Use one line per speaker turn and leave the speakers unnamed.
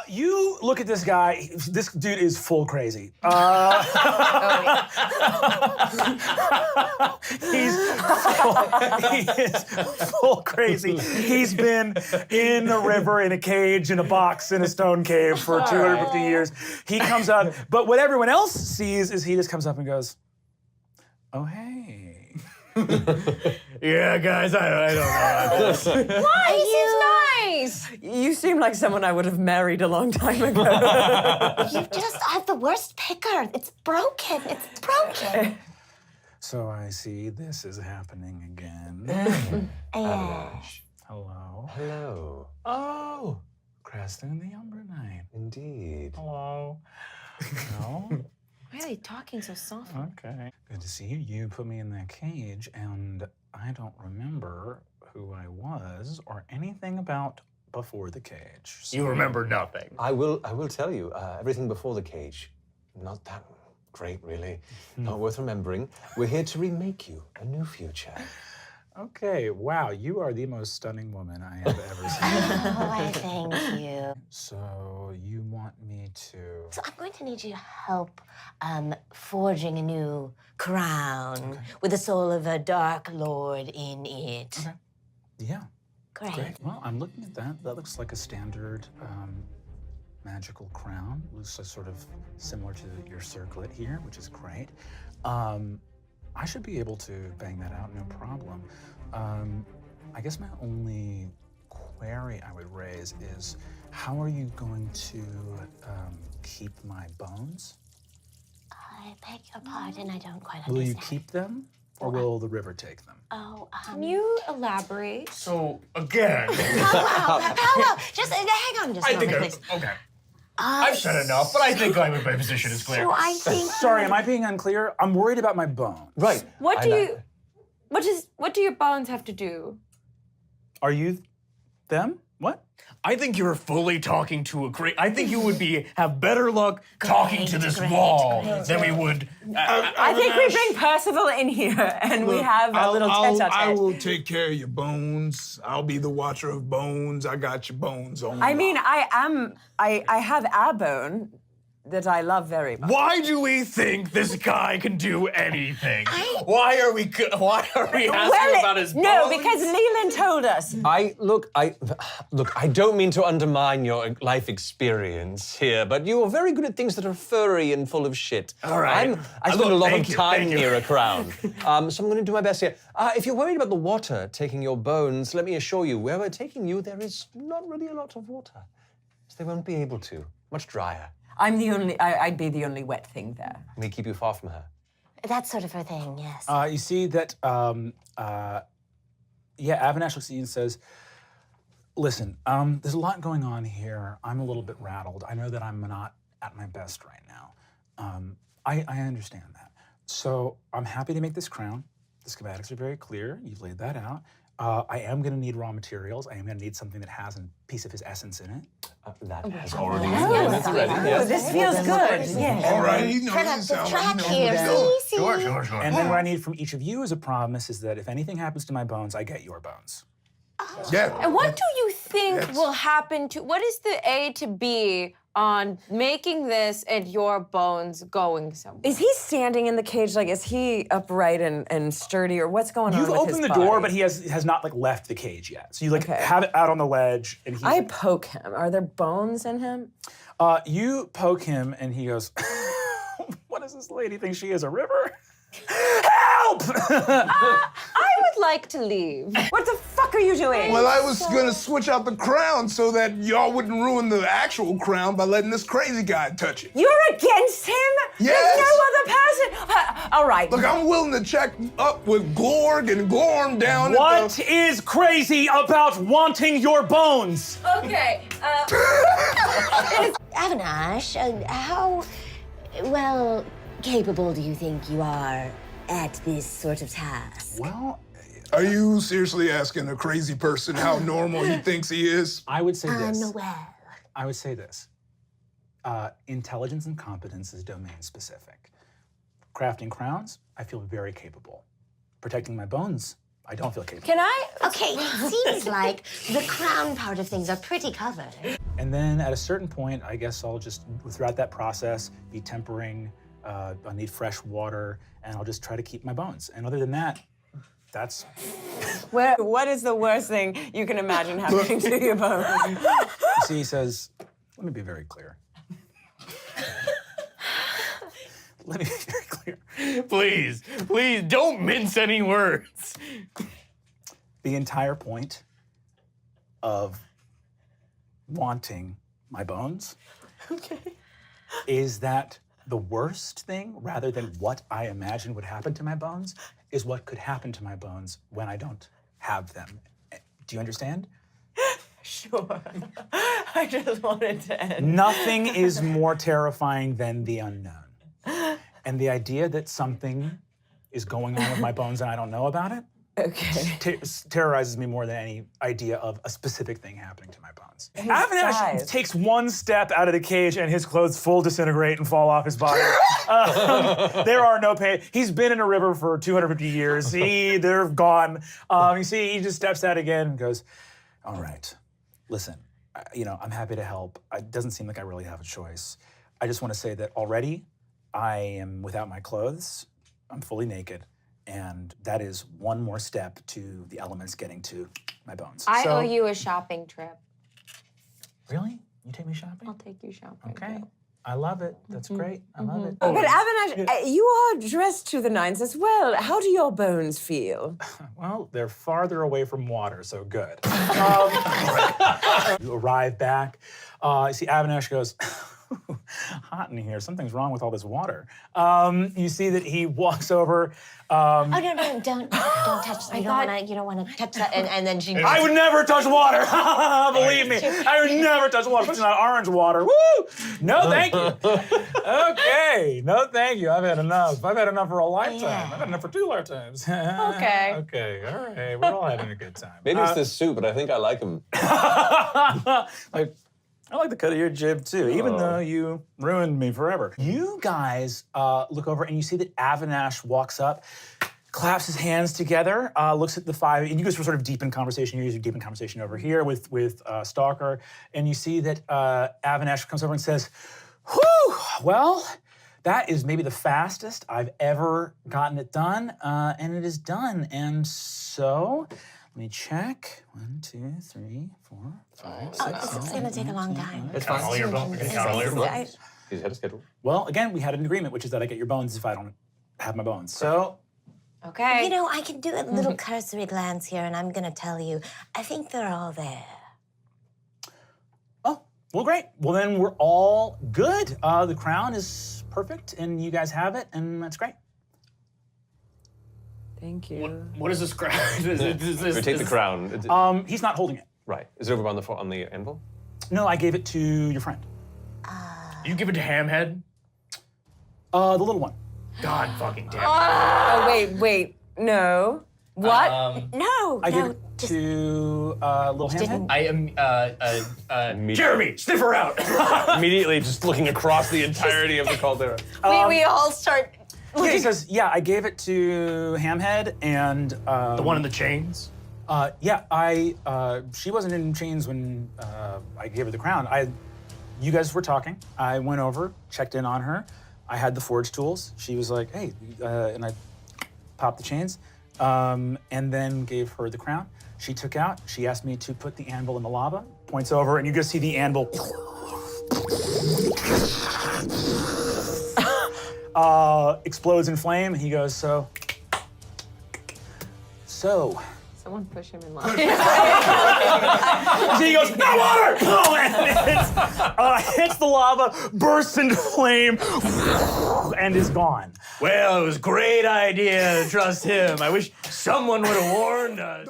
You look at this guy. This dude is full crazy. He is full crazy. He's been in a river, in a cage, in a box, in a stone cave for 250 years. He comes up, but what everyone else sees is he just comes up and goes, "Oh, hey."
Yeah, guys, I don't know about this.
Why? He seems nice.
You seem like someone I would have married a long time ago.
You just have the worst picker. It's broken. It's broken.
So I see this is happening again.
Avanash.
Hello.
Hello.
Oh, Creston the Umber Knight.
Indeed.
Hello. No?
Why are they talking so soft?
Okay. Good to see you. You put me in that cage, and I don't remember who I was or anything about before the cage. So
You remember nothing.
I will tell you, everything before the cage, not that great, really. Not worth remembering. We're here to remake you a new future.
Okay, wow, you are the most stunning woman I have ever seen.
Oh, I thank you.
So you want me to...
So I'm going to need you to help forging a new crown with the soul of a dark lord in it.
Okay. Yeah.
Great.
Well, I'm looking at that. That looks like a standard magical crown. Looks sort of similar to your circlet here, which is great. I should be able to bang that out, no problem. I guess my only query I would raise is, how are you going to keep my bones?
I beg your pardon, I don't quite
Will you
understand.
keep them, or will the river take them?
Oh,
Can you elaborate?
So, again,
Powwow, just hang on just a
I think
moment, please.
okay. I've said enough, but I think my position is clear.
So I think...
Sorry, am I being unclear? I'm worried about my bones.
Right.
What do your bones have to do?
Are you them? What?
I think you're fully talking to a great. I think you would have better luck talking to this wall than we would.
I think we bring Percival in here and we have a little
I
tete-a-tete.
will take care of your bones. I'll be the watcher of bones. I got your bones on.
I mean, I have a bone that I love very much.
Why do we think this guy can do anything? Why are we asking about his bones?
No, because Leland told us.
I don't mean to undermine your life experience here, but you are very good at things that are furry and full of shit.
All right.
I spend a lot of
thank you,
time
thank you.
near a crown. So I'm going to do my best here. If you're worried about the water taking your bones, let me assure you, where we're taking you, there is not really a lot of water. So they won't be able to. Much drier.
I'd be the only wet thing there.
May keep you far from her.
That's sort of her thing, yes.
You see that, Avanash looks at you and says, listen, there's a lot going on here. I'm a little bit rattled. I know that I'm not at my best right now. I understand that. So I'm happy to make this crown. The schematics are very clear. You've laid that out. I am going to need raw materials. I am going to need something that has a piece of his essence in it.
That has already been
Oh, this feels good. Yes.
All right, you know
Set up
this
the
how I
track
know
here.
the deal.
See?
Sure.
And then what I need from each of you as a promise is that if anything happens to my bones, I get your bones.
Yeah.
And what do you think
Yes.
will happen to? What is the A to B on making this and your bones going somewhere?
Is he standing in the cage? Like, is he upright and sturdy, or what's going on
You've
with his
opened the
body?
door, but he has not left the cage yet. So you
Okay.
have it out on the ledge, and he's
I poke him. Are there bones in him?
you poke him, and he goes, "What does this lady think she is, a river? Help!"
I would like to leave.
What the fuck are you doing?
Well, I was gonna switch out the crown so that y'all wouldn't ruin the actual crown by letting this crazy guy touch it.
You're against him?
Yes.
There's no other person. All right.
Look, I'm willing to check up with Glorg and Gorm down
What is crazy about wanting your bones?
Okay.
Avanash, how, well, capable do you think you are at this sort of task?
Well,
Are you seriously asking a crazy person how normal he thinks he is?
I would say this.
Well.
I would say this. Intelligence and competence is domain specific. Crafting crowns, I feel very capable. Protecting my bones, I don't feel capable.
Can I?
Okay, it seems like the crown part of things are pretty covered.
And then at a certain point, I guess I'll just, throughout that process, be tempering. I'll need fresh water, and I'll just try to keep my bones. And other than that, that's...
What is the worst thing you can imagine happening to your bones?
You see, he says, let me be very clear. Let me be very clear.
Please, please, don't mince any words.
The entire point of wanting my bones is that the worst thing, rather than what I imagine would happen to my bones, is what could happen to my bones when I don't have them. Do you understand?
Sure. I just wanted to end.
Nothing is more terrifying than the unknown. And the idea that something is going on with my bones and I don't know about it terrorizes me more than any idea of a specific thing happening to my bones.
Avanash takes one step out of the cage and his clothes full disintegrate and fall off his body. There are no pain. He's been in a river for 250 years. They're gone. You see, he just steps out again and goes, all right, listen, I'm happy to help. It doesn't seem like I really have a choice. I just want to say that already I am without my clothes. I'm fully naked. And that is one more step to the elements getting to my bones.
I owe you a shopping trip.
Really? You take me shopping?
I'll take you shopping.
Okay.
too.
I love it. That's great. I love it.
But Avanash, you are dressed to the nines as well. How do your bones feel?
Well, they're farther away from water, so good. You arrive back. You see Avanash goes, hot in here. Something's wrong with all this water. You see that he walks over.
Oh no, don't touch that. You don't wanna touch that. And then she
I would never touch water. Believe me, I would never touch water, especially not orange water. Woo! No, thank you. Okay, no, thank you. I've had enough. I've had enough for a lifetime.
Yeah.
I've had enough for 2 lifetimes.
Okay.
Okay, all right. We're all having a good time.
Maybe it's this soup, but I think I like him.
I like the cut of your jib too, even though you ruined me forever.
You guys look over and you see that Avanash walks up, claps his hands together, looks at the 5, and you guys were sort of deep in conversation. You guys are deep in conversation over here with Stalker, and you see that Avanash comes over and says, "Whew, well, that is maybe the fastest I've ever gotten it done, and it is done. And so, let me check. 1, 2, 3, 4, 5, 6,
this is gonna take a long time.
It's fine. All your bones.
He's ahead of schedule.
Well, again, we had an agreement, which is that I get your bones if I don't have my bones. So,
Okay.
I can do a little cursory glance here, and I'm gonna tell you, I think they're all there.
oh, well, great. Well, then we're all good. The crown is perfect, and you guys have it, and that's great.
Thank you.
What is this crown?
We take the crown.
He's not holding it.
Right. Is it over on the anvil?
No, I gave it to your friend.
You give it to Hamhead?
The little one.
God fucking damn it.
Oh, wait. No. What?
No,
I gave
no,
it
just
to little Hamhead.
I am Jeremy, sniff her out.
Immediately just looking across the entirety of the caldera.
we all start.
Yeah, he says, yeah, I gave it to Hamhead, and
The one in the chains?
she wasn't in chains when I gave her the crown. You guys were talking. I went over, checked in on her. I had the forge tools. She was like, hey, and I popped the chains, and then gave her the crown. She took out. She asked me to put the anvil in the lava. Points over, and you just see the anvil explodes in flame. And he goes, so.
Someone push him in line.
So he goes, no water! Oh, and it hits the lava, bursts into flame, and is gone.
Well, it was a great idea to trust him. I wish someone would have warned us.